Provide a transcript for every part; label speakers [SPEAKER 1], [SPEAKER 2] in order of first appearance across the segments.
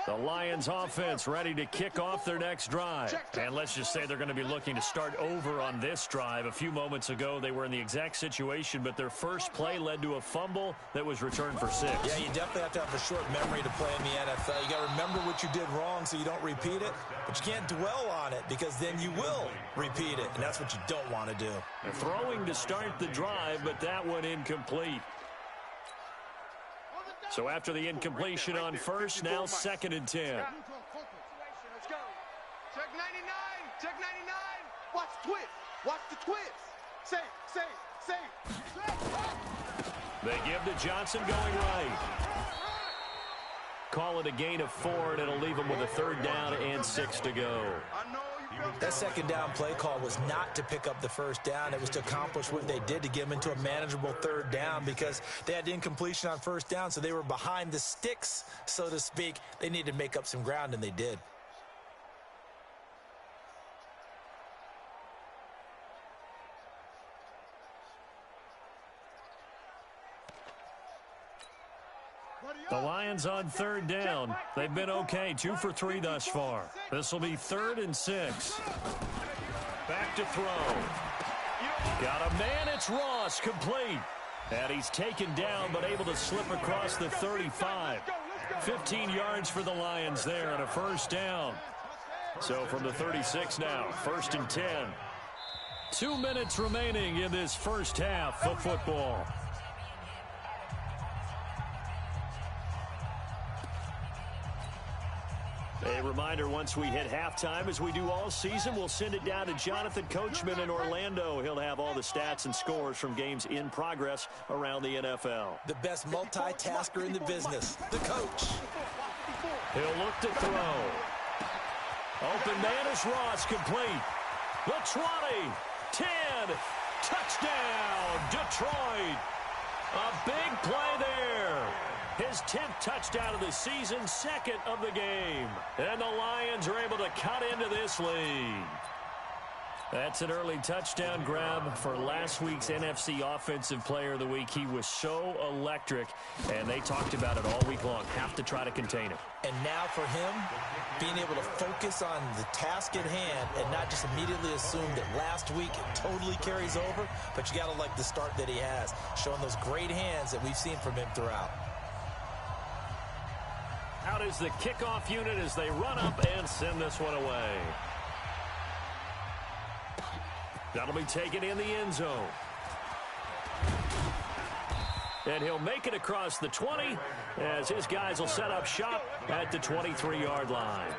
[SPEAKER 1] The Lions offense ready to kick off their next drive. And let's just say they're going to be looking to start over on this drive. A few moments ago, they were in the exact situation, but their first play led to a fumble that was returned for 6.
[SPEAKER 2] Yeah, you definitely have to have a short memory to play in the NFL. You got to remember what you did wrong so you don't repeat it, but you can't dwell on it because then you will repeat it, and that's what you don't want to do.
[SPEAKER 1] They're throwing to start the drive, but that one incomplete. So after the incompletion on first, now 2nd and 10.
[SPEAKER 3] Let's go. Check 99. Check 99. Watch the twist. Watch the twist. Say.
[SPEAKER 1] They give to Johnson going right. Call it a gain of 4, and it'll leave them with a 3rd down and 6 to go.
[SPEAKER 2] That 2nd down play call was not to pick up the 1st down. It was to accomplish what they did to get them into a manageable 3rd down because they had incompletion on 1st down, so they were behind the sticks, so to speak. They needed to make up some ground, and they did.
[SPEAKER 1] The Lions on 3rd down. They've been okay, 2 for 3 thus far. This will be 3rd and 6. Back to throw. Got a man, it's Ross, complete. And he's taken down, but able to slip across the 35. 15 yards for the Lions there and a 1st down. So from the 36 now, 1st and 10. 2 minutes remaining in this first half of football. A reminder, once we hit halftime, as we do all season, we'll send it down to Jonathan Coachman in Orlando. He'll have all the stats and scores from games in progress around the NFL.
[SPEAKER 2] The best multitasker in the business, the coach.
[SPEAKER 1] He'll look to throw. Open man is Ross, complete. The 20, 10, touchdown, Detroit. A big play there. His 10th touchdown of the season, 2nd of the game. And the Lions are able to cut into this lead. That's an early touchdown grab for last week's NFC Offensive Player of the Week. He was so electric, and they talked about it all week long. Have to try to contain him.
[SPEAKER 2] And now for him, being able to focus on the task at hand and not just immediately assume that last week it totally carries over, but you got to like the start that he has, showing those great hands that we've seen from him throughout.
[SPEAKER 1] Out is the kickoff unit as they run up and send this one away. That'll be taken in the end zone. And he'll make it across the 20 as his guys will set up shop at the 23-yard line.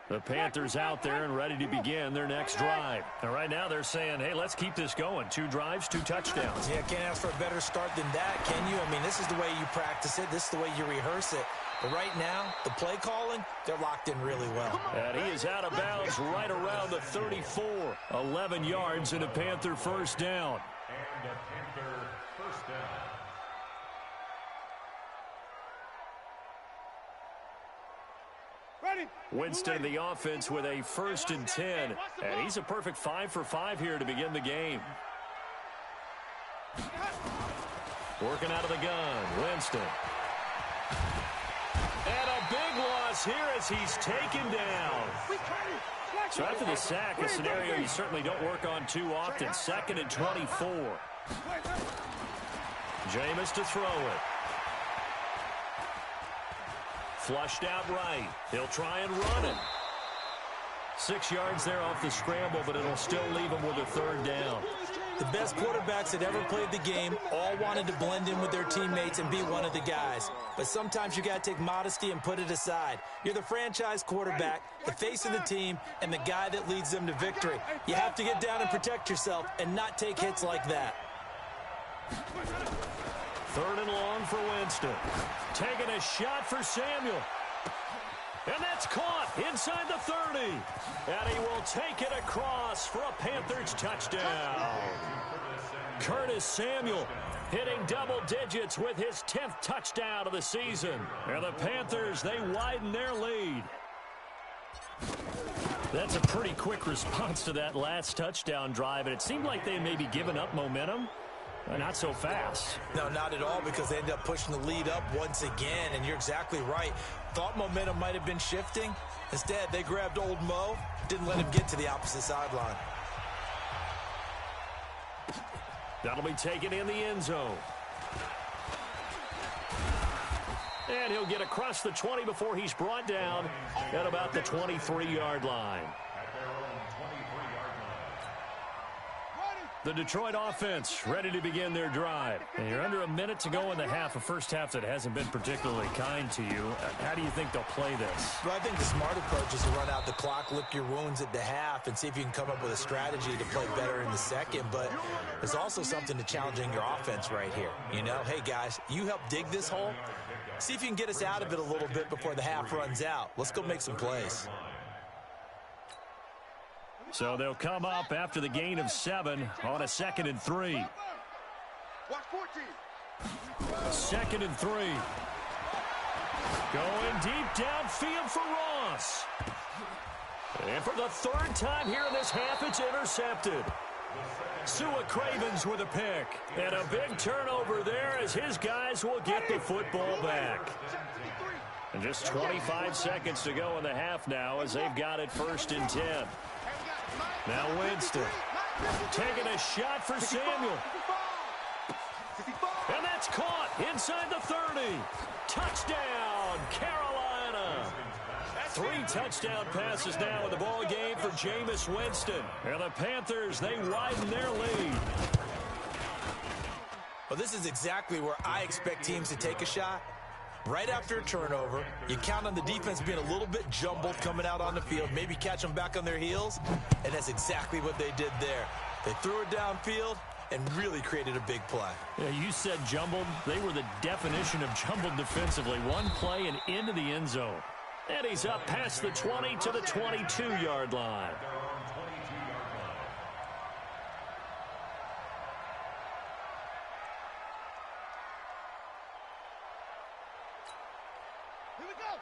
[SPEAKER 1] The Panthers out there and ready to begin their next drive. And right now they're saying, hey, let's keep this going. 2 drives, 2 touchdowns.
[SPEAKER 2] Yeah, can't ask for a better start than that, can you? I mean, this is the way you practice it. This is the way you rehearse it. But right now, the play calling, they're locked in really well.
[SPEAKER 1] And he is out of bounds right around the 34. 11 yards and a Panther 1st down.
[SPEAKER 4] And a Panther 1st down.
[SPEAKER 1] Winston in the offense with a 1st and 10. And he's a perfect 5 for 5 here to begin the game. Working out of the gun, Winston. And a big loss here as he's taken down. So after the sack, a scenario you certainly don't work on too often. 2nd and 24. Jameis to throw it. Flushed out right. He'll try and run it. 6 yards there off the scramble, but it'll still leave him with a 3rd down.
[SPEAKER 2] The best quarterbacks that ever played the game all wanted to blend in with their teammates and be one of the guys. But sometimes you got to take modesty and put it aside. You're the franchise quarterback, the face of the team, and the guy that leads them to victory. You have to get down and protect yourself and not take hits like that.
[SPEAKER 1] 3rd and long for Winston. Taking a shot for Samuel. And that's caught inside the 30. And he will take it across for a Panthers touchdown. Curtis Samuel hitting double digits with his 10th touchdown of the season. And the Panthers, they widen their lead. That's a pretty quick response to that last touchdown drive, and it seemed like they may be giving up momentum. Not so fast.
[SPEAKER 2] No, not at all, because they ended up pushing the lead up once again, and you're exactly right. Thought momentum might have been shifting. Instead, they grabbed old Mo, didn't let him get to the opposite sideline.
[SPEAKER 1] That'll be taken in the end zone. And he'll get across the 20 before he's brought down at about the 23-yard line. The Detroit offense ready to begin their drive. And you're under a minute to go in the half, a first half that hasn't been particularly kind to you. How do you think they'll play this?
[SPEAKER 2] Well, I think the smart approach is to run out the clock, lick your wounds at the half, and see if you can come up with a strategy to play better in the second. But there's also something to challenging your offense right here. You know, hey, guys, you help dig this hole. See if you can get us out of it a little bit before the half runs out. Let's go make some plays.
[SPEAKER 1] So they'll come up after the gain of 7 on a 2nd and 3.
[SPEAKER 3] Watch 14.
[SPEAKER 1] 2nd and 3. Going deep downfield for Ross. And for the 3rd time here in this half, it's intercepted. Sua Cravens with a pick. And a big turnover there as his guys will get the football back. And just 25 seconds to go in the half now as they've got it 1st and 10. Now Winston taking a shot for Samuel. And that's caught inside the 30. Touchdown, Carolina. 3 touchdown passes now in the ball game for Jameis Winston. And the Panthers, they widen their lead.
[SPEAKER 2] Well, this is exactly where I expect teams to take a shot. Right after a turnover, you count on the defense being a little bit jumbled coming out on the field, maybe catch them back on their heels, and that's exactly what they did there. They threw it downfield and really created a big play.
[SPEAKER 1] Yeah, you said jumbled. They were the definition of jumbled defensively. One play and into the end zone. And he's up past the 20 to the 22-yard line.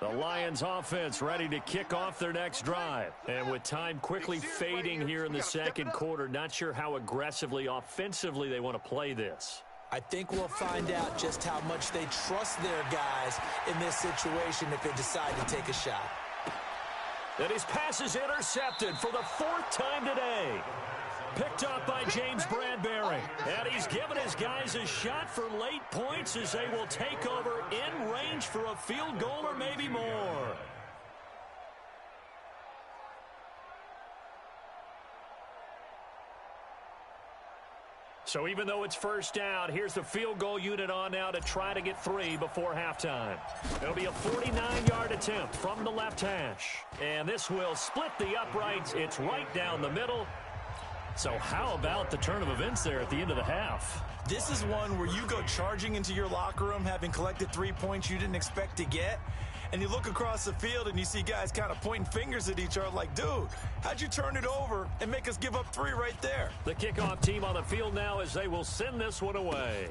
[SPEAKER 1] The Lions offense ready to kick off their next drive. And with time quickly fading here in the second quarter, not sure how aggressively, offensively they want to play this.
[SPEAKER 2] I think we'll find out just how much they trust their guys in this situation if they decide to take a shot.
[SPEAKER 1] And his pass is intercepted for the 4th time today. Picked up by James Bradbury. And he's given his guys a shot for late points as they will take over in range for a field goal or maybe more. So even though it's 1st down, here's the field goal unit on now to try to get 3 before halftime. It'll be a 49-yard attempt from the left hash. And this will split the uprights. It's right down the middle. So how about the turn of events there at the end of the half?
[SPEAKER 2] This is one where you go charging into your locker room having collected 3 points you didn't expect to get, and you look across the field and you see guys kind of pointing fingers at each other like, dude, how'd you turn it over and make us give up 3 right there?
[SPEAKER 1] The kickoff team on the field now as they will send this one away.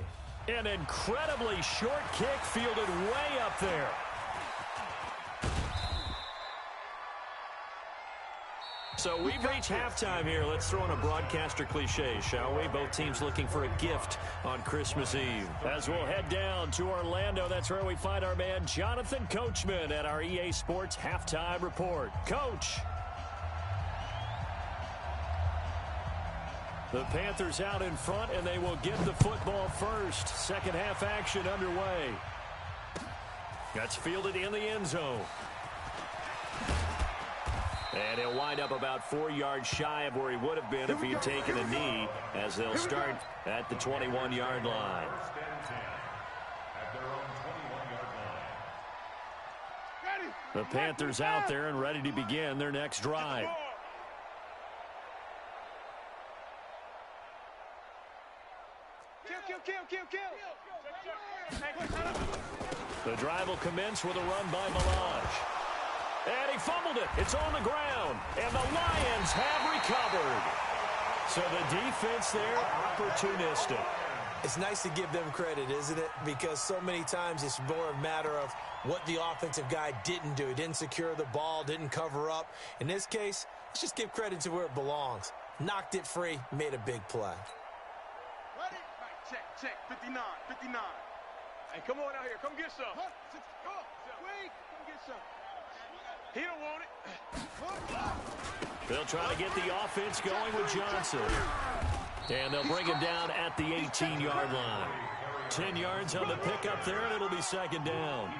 [SPEAKER 1] An incredibly short kick fielded way up there. So we've reached halftime here. Let's throw in a broadcaster cliche, shall we? Both teams looking for a gift on Christmas Eve. As we'll head down to Orlando, that's where we find our man Jonathan Coachman at our EA Sports Halftime Report. Coach. The Panthers out in front, and they will get the football first. Second half action underway. That's fielded in the end zone. And he'll wind up about 4 yards shy of where he would have been if he had taken a knee, as they'll start at the 21-yard line. The Panthers out there and ready to begin their next drive. The drive will commence with a run by Melange. And he fumbled it. It's on the ground. And the Lions have recovered. So the defense there, opportunistic.
[SPEAKER 2] It's nice to give them credit, isn't it? Because so many times it's more a matter of what the offensive guy didn't do. He didn't secure the ball, didn't cover up. In this case, let's just give credit to where it belongs. Knocked it free, made a big play.
[SPEAKER 3] Ready? Right, check. 59. Hey, come on out here. Come get some. Come get some. He don't want it.
[SPEAKER 1] They'll try to get the offense going with Johnson. And they'll bring him down at the 18-yard line. 10 yards on the pickup there, and it'll be second down.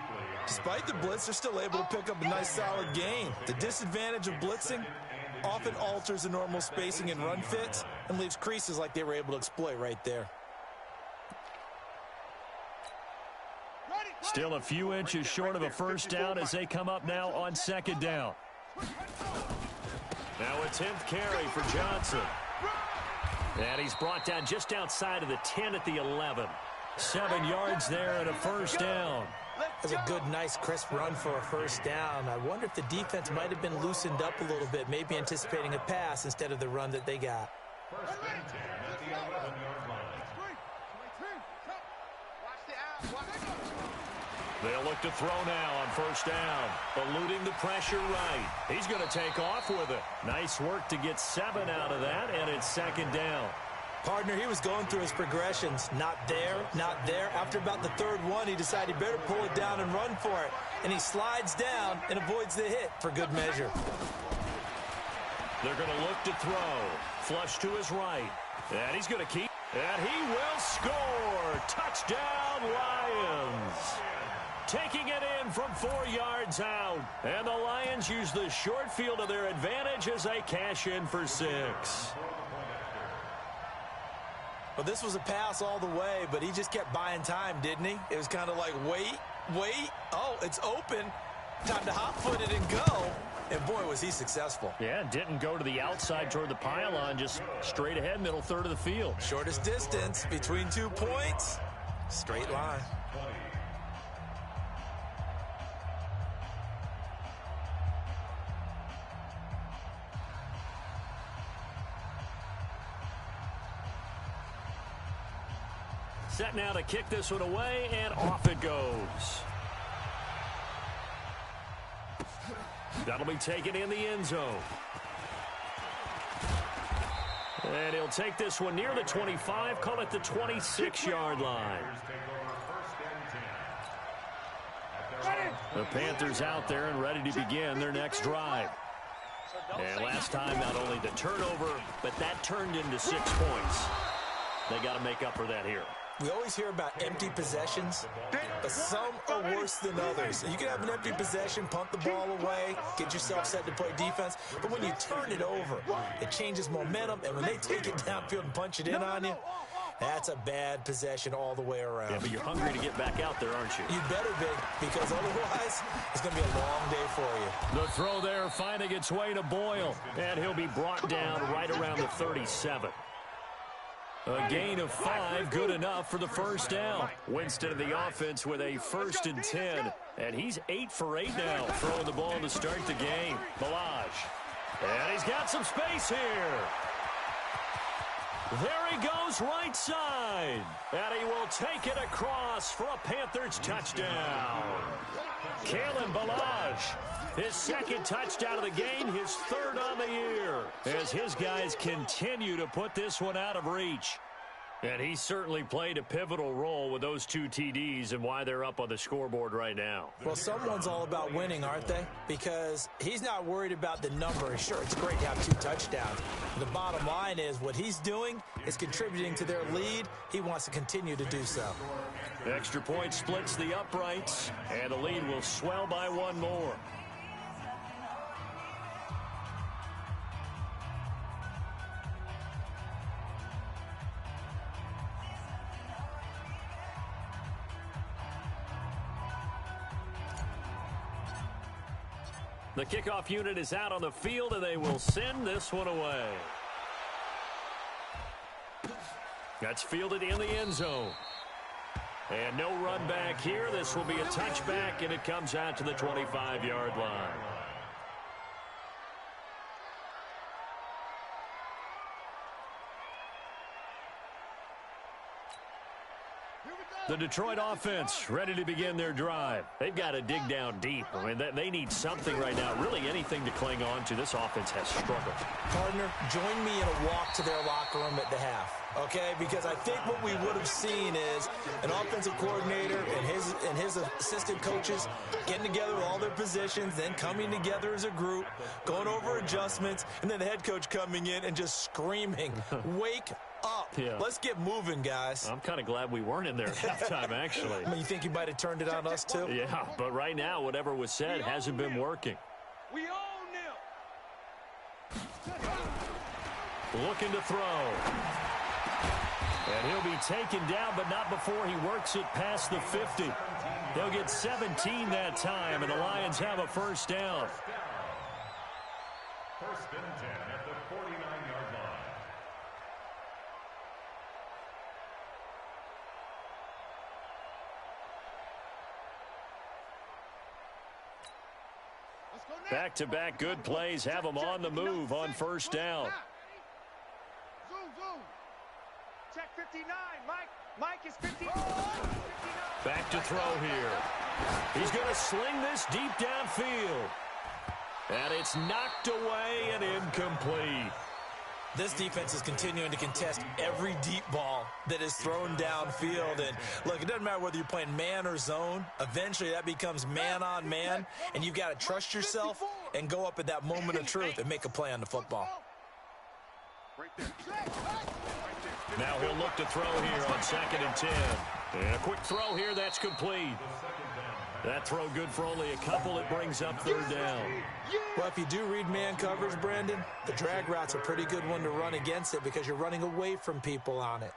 [SPEAKER 2] Despite the blitz, they're still able to pick up a nice, solid gain. The disadvantage of blitzing often alters the normal spacing and run fits and leaves creases like they were able to exploit right there.
[SPEAKER 1] Still a few inches short of a first down as they come up now on second down. Now a 10th carry for Johnson. And he's brought down just outside of the 10 at the 11. 7 yards there and a first down.
[SPEAKER 2] That's a good, nice, crisp run for a first down. I wonder if the defense might have been loosened up a little bit, maybe anticipating a pass instead of the run that they got.
[SPEAKER 4] First and 10 at the 11-yard line.
[SPEAKER 1] They'll look to throw now on first down. Eluding the pressure right. He's going to take off with it. Nice work to get 7 out of that, and it's second down.
[SPEAKER 2] Partner, he was going through his progressions. Not there, not there. After about the third one, he decided he better pull it down and run for it. And he slides down and avoids the hit for good measure.
[SPEAKER 1] They're going to look to throw. Flush to his right. And he's going to keep. And he will score. Touchdown, Lions. Taking it in from 4 yards out. And the Lions use the short field to their advantage as they cash in for 6.
[SPEAKER 2] Well, this was a pass all the way, but he just kept buying time, didn't he? It was kind of like, wait. Oh, it's open. Time to hot-foot it and go. And, boy, was he successful.
[SPEAKER 1] Yeah, didn't go to the outside toward the pylon, just straight ahead, middle third of the field.
[SPEAKER 2] Shortest distance between 2 points. Straight line.
[SPEAKER 1] Set now to kick this one away, and off it goes. That'll be taken in the end zone. And he'll take this one near the 25, call it the 26-yard line. The Panthers out there and ready to begin their next drive. And last time, not only the turnover, but that turned into 6 points. They got to make up for that here.
[SPEAKER 2] We always hear about empty possessions, but some are worse than others. You can have an empty possession, punt the ball away, get yourself set to play defense, but when you turn it over, it changes momentum, and when they take it downfield and punch it in on you, that's a bad possession all the way around.
[SPEAKER 1] Yeah, but you're hungry to get back out there, aren't you?
[SPEAKER 2] You better be, because otherwise it's going to be a long day for you.
[SPEAKER 1] The throw there finding its way to Boyle, and he'll be brought down right around the 37. A gain of 5, good enough for the first down. Winston in the offense with a 1st and 10. And he's 8 for 8 now, throwing the ball to start the game. Balaj. And he's got some space here. There he goes right side. And he will take it across for a Panthers touchdown. Kalen Balaj, his 2nd touchdown of the game, his 3rd on the year, as his guys continue to put this one out of reach. And he certainly played a pivotal role with those 2 TDs and why they're up on the scoreboard right now.
[SPEAKER 2] Well, someone's all about winning, aren't they? Because he's not worried about the number. Sure, it's great to have 2 touchdowns. The bottom line is what he's doing is contributing to their lead. He wants to continue to do so.
[SPEAKER 1] Extra point splits the uprights, and the lead will swell by 1 more. The kickoff unit is out on the field, and they will send this one away. That's fielded in the end zone. And no run back here. This will be a touchback, and it comes out to the 25-yard line. The Detroit offense ready to begin their drive. They've got to dig down deep. I mean, they need something right now, really anything to cling on to. This offense has struggled.
[SPEAKER 2] Partner, join me in a walk to their locker room at the half, okay? Because I think what we would have seen is an offensive coordinator and his assistant coaches getting together with all their positions, then coming together as a group, going over adjustments, and then the head coach coming in and just screaming, wake up. Yeah. Let's get moving, guys.
[SPEAKER 1] I'm kind of glad we weren't in there at halftime, actually.
[SPEAKER 2] I mean, you think you might have turned it on us, too?
[SPEAKER 1] Yeah, but right now, whatever was said hasn't been working.
[SPEAKER 3] We own them.
[SPEAKER 1] Looking to throw. And he'll be taken down, but not before he works it past the 50. They'll get 17 that time, and the Lions have a first down.
[SPEAKER 4] First and 10 at the 49-yard line.
[SPEAKER 1] Back-to-back good plays have them on the move on first down.
[SPEAKER 3] Check 59, Mike. Mike is 59.
[SPEAKER 1] Back to throw here. He's going to sling this deep downfield. And it's knocked away and incomplete.
[SPEAKER 2] This defense is continuing to contest every deep ball that is thrown downfield. And, look, it doesn't matter whether you're playing man or zone. Eventually, that becomes man-on-man, and you've got to trust yourself and go up at that moment of truth and make a play on the football.
[SPEAKER 1] Now he'll look to throw here on 2nd and 10. And a quick throw here, that's complete. That throw good for only a couple. It brings up 3rd down.
[SPEAKER 2] Well, if you do read man coverage, Brandon, the drag route's a pretty good one to run against it because you're running away from people on it.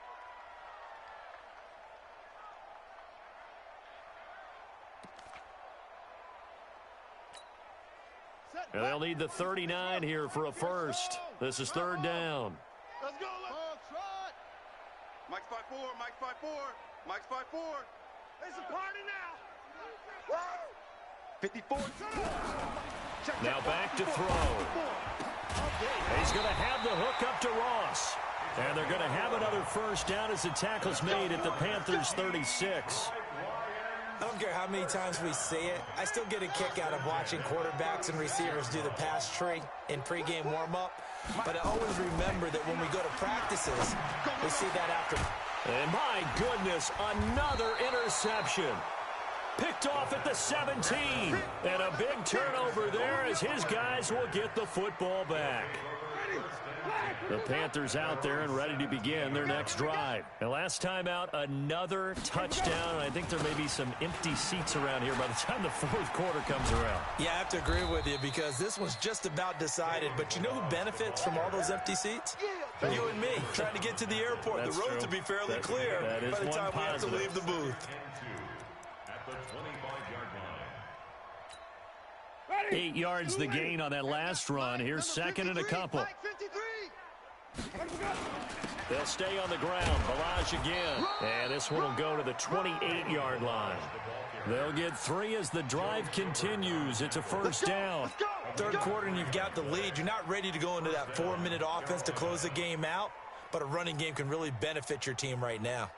[SPEAKER 1] And they'll need the 39 here for a first. This is 3rd down.
[SPEAKER 3] Let's go. Mike's 5'4", Mike's 5'4", Mike's 5'4". It's a party now. 54.
[SPEAKER 1] Now back to throw. He's going to have the hook up to Ross. And they're going to have another first down as the tackle's made at the Panthers' 36.
[SPEAKER 2] I don't care how many times we see it. I still get a kick out of watching quarterbacks and receivers do the pass tree in pregame warm-up. But I always remember that when we go to practices, we see that after.
[SPEAKER 1] And my goodness, another interception. Picked off at the 17. And a big turnover there as his guys will get the football back. The Panthers out there and ready to begin their next drive. And last time out, another touchdown. And I think there may be some empty seats around here by the time the 4th quarter comes around.
[SPEAKER 2] Yeah, I have to agree with you because this one's just about decided. But you know who benefits from all those empty seats? You and me, trying to get to the airport.
[SPEAKER 1] That's
[SPEAKER 2] the roads
[SPEAKER 1] true.
[SPEAKER 2] will be fairly clear by the time we have to leave the booth.
[SPEAKER 4] At the 25-yard line.
[SPEAKER 1] 8 yards the gain on that last run. Here's 2nd and a couple. They'll stay on the ground. Balaj again. And this one will go to the 28-yard line. They'll get 3 as the drive continues. It's a first down.
[SPEAKER 2] 3rd quarter and you've got the lead. You're not ready to go into that 4-minute offense to close the game out, but a running game can really benefit your team right now.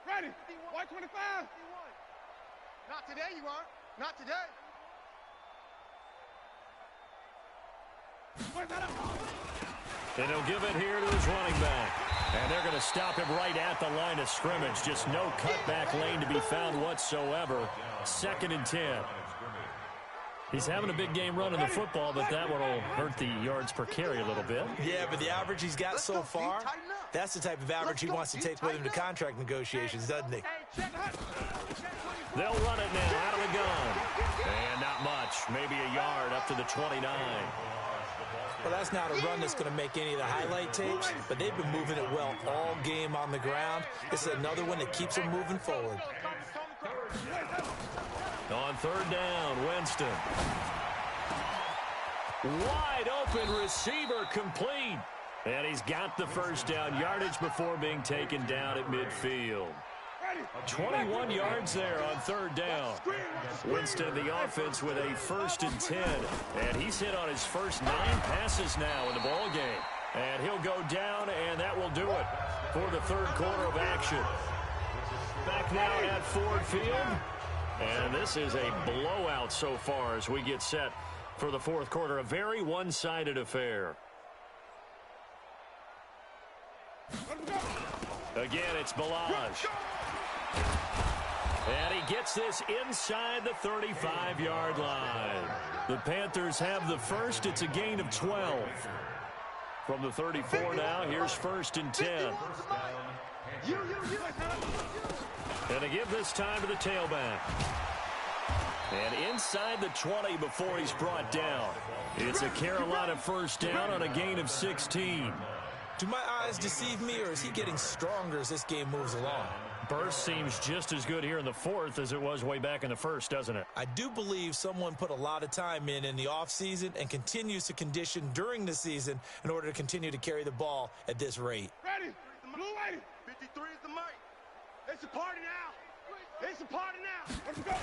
[SPEAKER 3] Ready. White 25. Not today, you aren't. Not today.
[SPEAKER 1] And he'll give it here to his running back. And they're going to stop him right at the line of scrimmage. Just no cutback lane to be found whatsoever. 2nd and 10. He's having a big game running the football, but that one will hurt the yards per carry a little bit.
[SPEAKER 2] Yeah, but the average he's got so far, that's the type of average he wants to take with him to contract negotiations, doesn't he?
[SPEAKER 1] They'll run it now out of the gun. And not much. Maybe a yard up to the 29.
[SPEAKER 2] Well, that's not a run that's going to make any of the highlight tapes, but they've been moving it well all game on the ground. This is another one that keeps them moving forward.
[SPEAKER 1] On 3rd down, Winston. Wide open receiver complete. And he's got the first down yardage before being taken down at midfield. 21 yards there on third down. Winston, the offense, with a 1st and 10. And he's hit on his first 9 passes now in the ball game. And he'll go down, and that will do it for the third quarter of action. Back now at Ford Field. And this is a blowout so far as we get set for the fourth quarter. A very one-sided affair. Again, it's Balaj. And he gets this inside the 35-yard line. The Panthers have the first. It's a gain of 12. From the 34 now, here's 1st and 10. And they give this time to the tailback. And inside the 20 before he's brought down. It's a Carolina first down on a gain of 16.
[SPEAKER 2] Do my eyes deceive me, or is he getting stronger as this game moves along?
[SPEAKER 1] Burst seems just as good here in the fourth as it was way back in the first, doesn't it?
[SPEAKER 2] I do believe someone put a lot of time in the offseason and continues to condition during the season in order to continue to carry the ball at this rate.
[SPEAKER 3] Ready? Blue lady. 53 is the mic. It's a party now. It's a party now. Let's go.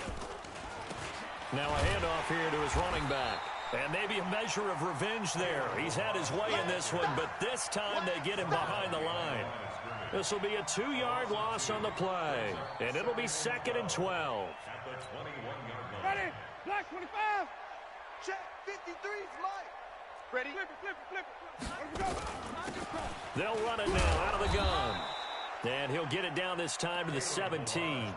[SPEAKER 1] Now a handoff here to his running back. And maybe a measure of revenge there. He's had his way in this one, but this time they get him behind the line. This will be a 2-yard loss on the play. And it'll be 2nd and 12.
[SPEAKER 3] Ready? Black 25. Check. 53 is Mike. Ready? Flip it. Let's go.
[SPEAKER 1] They'll run it now out of the gun. And he'll get it down this time to the 17.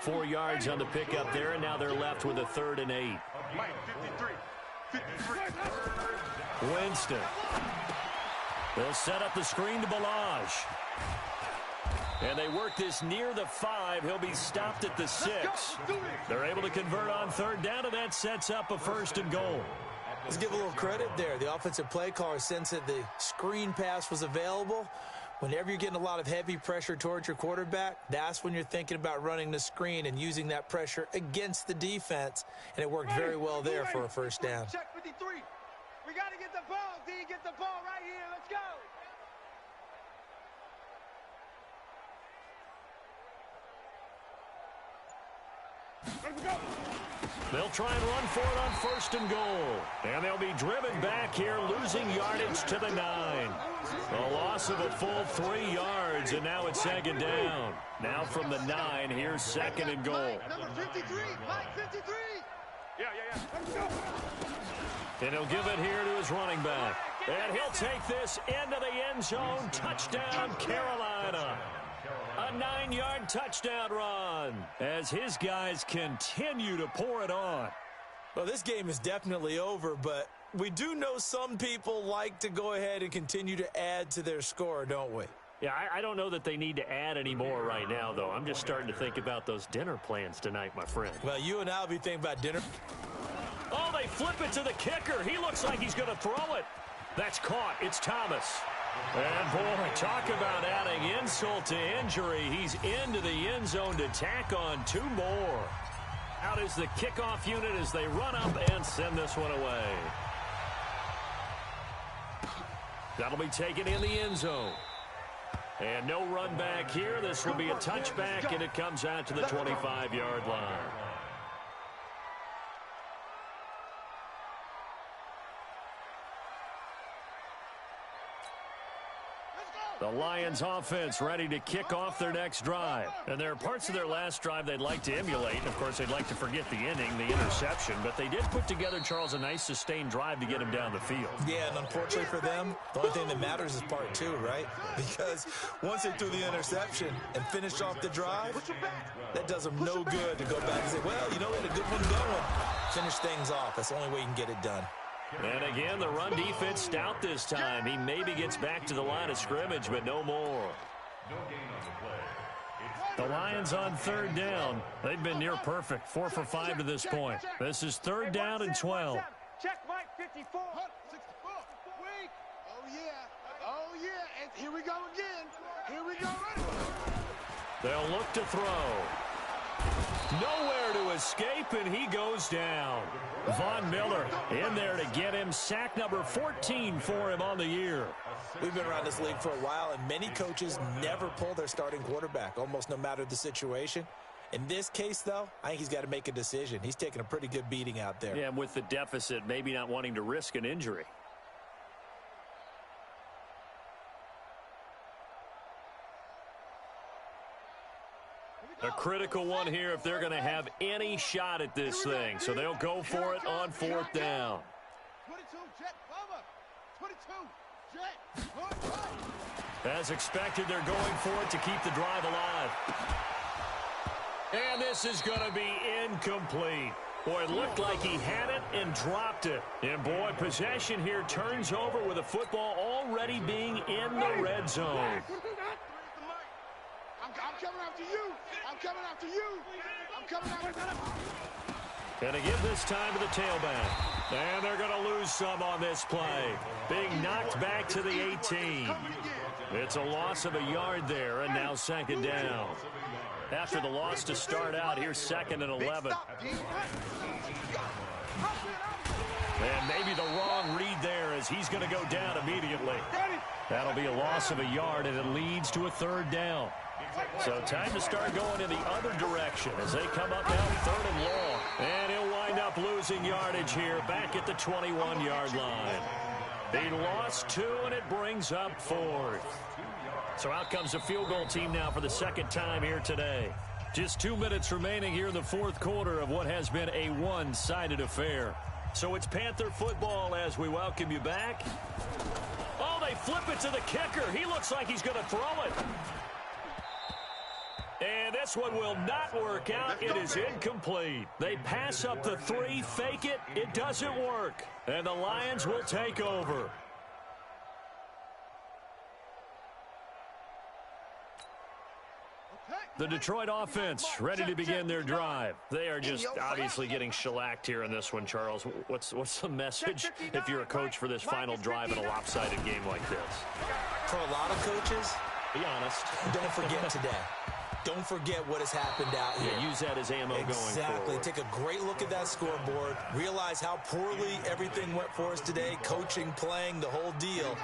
[SPEAKER 1] 4 yards on the pickup there, and now they're left with a 3rd and 8.
[SPEAKER 3] Mike, 53.
[SPEAKER 1] Winston. They'll set up the screen to Balaj. And they work this near the 5. He'll be stopped at the 6. They're able to convert on 3rd down, and that sets up a 1st and goal.
[SPEAKER 2] Let's give a little credit there. The offensive play caller sensed that the screen pass was available. Whenever you're getting a lot of heavy pressure towards your quarterback, that's when you're thinking about running the screen and using that pressure against the defense. And it worked very well there for a first down.
[SPEAKER 3] Check 53. We got to get the ball, D. Get the ball right here. Let's go.
[SPEAKER 1] They'll try and run for it on 1st and goal. And they'll be driven back here, losing yardage to the 9. A loss of a full 3 yards, and now it's 2nd down. Now from the 9, here's 2nd and goal.
[SPEAKER 3] Number 53, Mike 53. Yeah. Let's go.
[SPEAKER 1] And he'll give it here to his running back. And he'll take this into the end zone. Touchdown, Carolina. A 9-yard touchdown run as his guys continue to pour it on.
[SPEAKER 2] Well, this game is definitely over, but we do know some people like to go ahead and continue to add to their score, don't we?
[SPEAKER 1] Yeah, I don't know that they need to add any more right now, though. I'm just starting to think about those dinner plans tonight, my friend.
[SPEAKER 2] Well, you and I will be thinking about dinner.
[SPEAKER 1] Oh, they flip it to the kicker. He looks like he's going to throw it. That's caught. It's Thomas. And, boy, talk about adding insult to injury. He's into the end zone to tack on 2 more. Out is the kickoff unit as they run up and send this one away. That'll be taken in the end zone. And no run back here. This will be a touchback, and it comes out to the 25-yard line. The Lions offense ready to kick off their next drive. And there are parts of their last drive they'd like to emulate. Of course, they'd like to forget the inning, the interception. But they did put together, Charles, a nice sustained drive to get him down the field.
[SPEAKER 2] Yeah, and unfortunately for them, the only thing that matters is part 2, right? Because once they threw the interception and finished off the drive, that does them no good to go back and say, well, you know, we had a good one going. Finish things off. That's the only way you can get it done.
[SPEAKER 1] And again, the run defense stout this time. He maybe gets back to the line of scrimmage, but no more. The Lions on 3rd down. They've been near perfect, 4 for 5 to this point. This is 3rd down and 12.
[SPEAKER 3] Check Mike 54. 64. Wait. Oh, yeah. And here we go again. Here we go.
[SPEAKER 1] They'll look to throw. Nowhere to escape, and he goes down. Von Miller in there to get him. Sack number 14 for him on the year.
[SPEAKER 2] We've been around this league for a while, and many coaches never pull their starting quarterback, almost no matter the situation. In this case, though, I think he's got to make a decision. He's taking a pretty good beating out there.
[SPEAKER 1] Yeah, and with the deficit, maybe not wanting to risk an injury. A critical one here if they're going to have any shot at this thing. So they'll go for it on 4th down.
[SPEAKER 3] 22, Jet, Bubba. 22, Jet.
[SPEAKER 1] As expected, they're going for it to keep the drive alive. And this is going to be incomplete. Boy, it looked like he had it and dropped it. And, boy, possession here turns over with a football already being in the red zone.
[SPEAKER 3] I'm coming after you. I'm coming after you. I'm coming after you.
[SPEAKER 1] Going to give this time to the tailback. And they're going to lose some on this play. Being knocked back to the 18. It's a loss of a yard there, and now 2nd down. After the loss to start out, here's 2nd and 11. And maybe the wrong read there as he's going to go down immediately. That'll be a loss of a yard, and it leads to a 3rd down. So time to start going in the other direction as they come up now 3rd and long. And he'll wind up losing yardage here back at the 21-yard line. He lost 2, and it brings up 4th. So out comes the field goal team now for the 2nd time here today. Just 2 minutes remaining here in the 4th quarter of what has been a one-sided affair. So it's Panther football as we welcome you back. Oh, they flip it to the kicker. He looks like he's going to throw it. And this one will not work out. It is incomplete. They pass up the 3, fake it. It doesn't work. And the Lions will take over. The Detroit offense ready to begin their drive. They are just obviously getting shellacked here in this one, Charles. What's the message if you're a coach for this final drive in a lopsided game like this?
[SPEAKER 2] For a lot of coaches,
[SPEAKER 1] be honest.
[SPEAKER 2] Don't forget today. Don't forget what has happened out here.
[SPEAKER 1] Yeah, use that as ammo going forward.
[SPEAKER 2] Exactly. Take a great look at that scoreboard. Realize how poorly everything went for us today. Coaching, playing, the whole deal.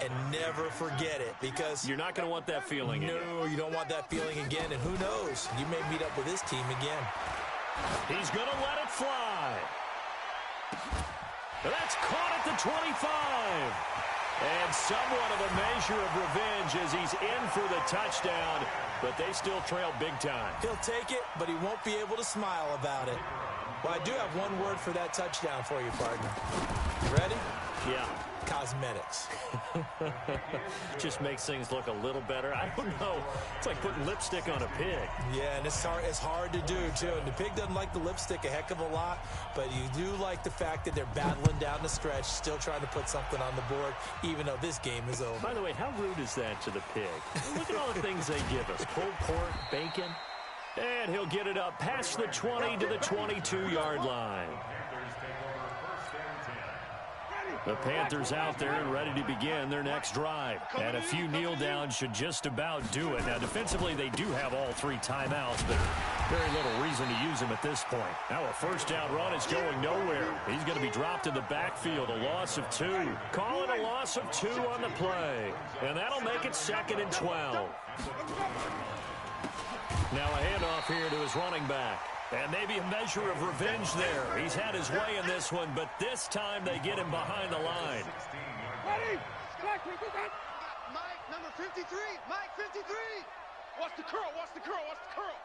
[SPEAKER 2] And never forget it, because
[SPEAKER 1] you're not going to want that feeling again.
[SPEAKER 2] No, you don't want that feeling again. And who knows? You may meet up with this team again.
[SPEAKER 1] He's going to let it fly. That's caught at the 25. And somewhat of a measure of revenge as he's in for the touchdown, but they still trail big time.
[SPEAKER 2] He'll take it, but he won't be able to smile about it. Well, I do have one word for that touchdown for you, partner. You ready?
[SPEAKER 1] Yeah.
[SPEAKER 2] Cosmetics.
[SPEAKER 1] Just makes things look a little better. I don't know. It's like putting lipstick on a pig.
[SPEAKER 2] Yeah, and it's hard to do, too. And the pig doesn't like the lipstick a heck of a lot, but you do like the fact that they're battling down the stretch, still trying to put something on the board, even though this game is over.
[SPEAKER 1] By the way, how rude is that to the pig? Look at all the things they give us. Pulled pork, bacon. And he'll get it up past the 20 to the 22-yard line. The Panthers out there and ready to begin their next drive. And a few kneel downs should just about do it. Now, defensively, they do have all 3 timeouts, but very little reason to use them at this point. Now a 1st down run is going nowhere. He's going to be dropped in the backfield, a loss of 2. Call it a loss of 2 on the play. And that'll make it 2nd and 12. Now a handoff here to his running back. And maybe a measure of revenge there. He's had his way in this one, but this time they get him behind the line.
[SPEAKER 3] Ready? Mike, number 53. Mike, 53. Watch the curl. Watch the curl. Watch the curl.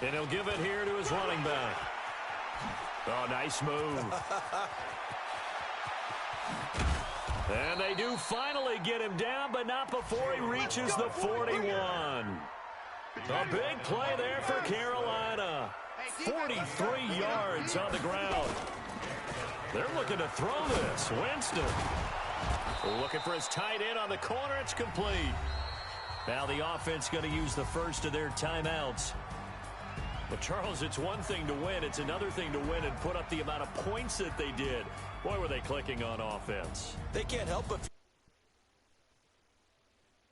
[SPEAKER 1] And he'll give it here to his running back. Oh, nice move. And they do finally get him down, but not before he reaches the 41. A big play there for Carolina. 43 yards on the ground. They're looking to throw this. Winston looking for his tight end on the corner. It's complete. Now the offense going to use the first of their timeouts. Well, Charles, it's one thing to win. It's another thing to win and put up the amount of points that they did. Boy, were they clicking on offense.
[SPEAKER 2] They can't help but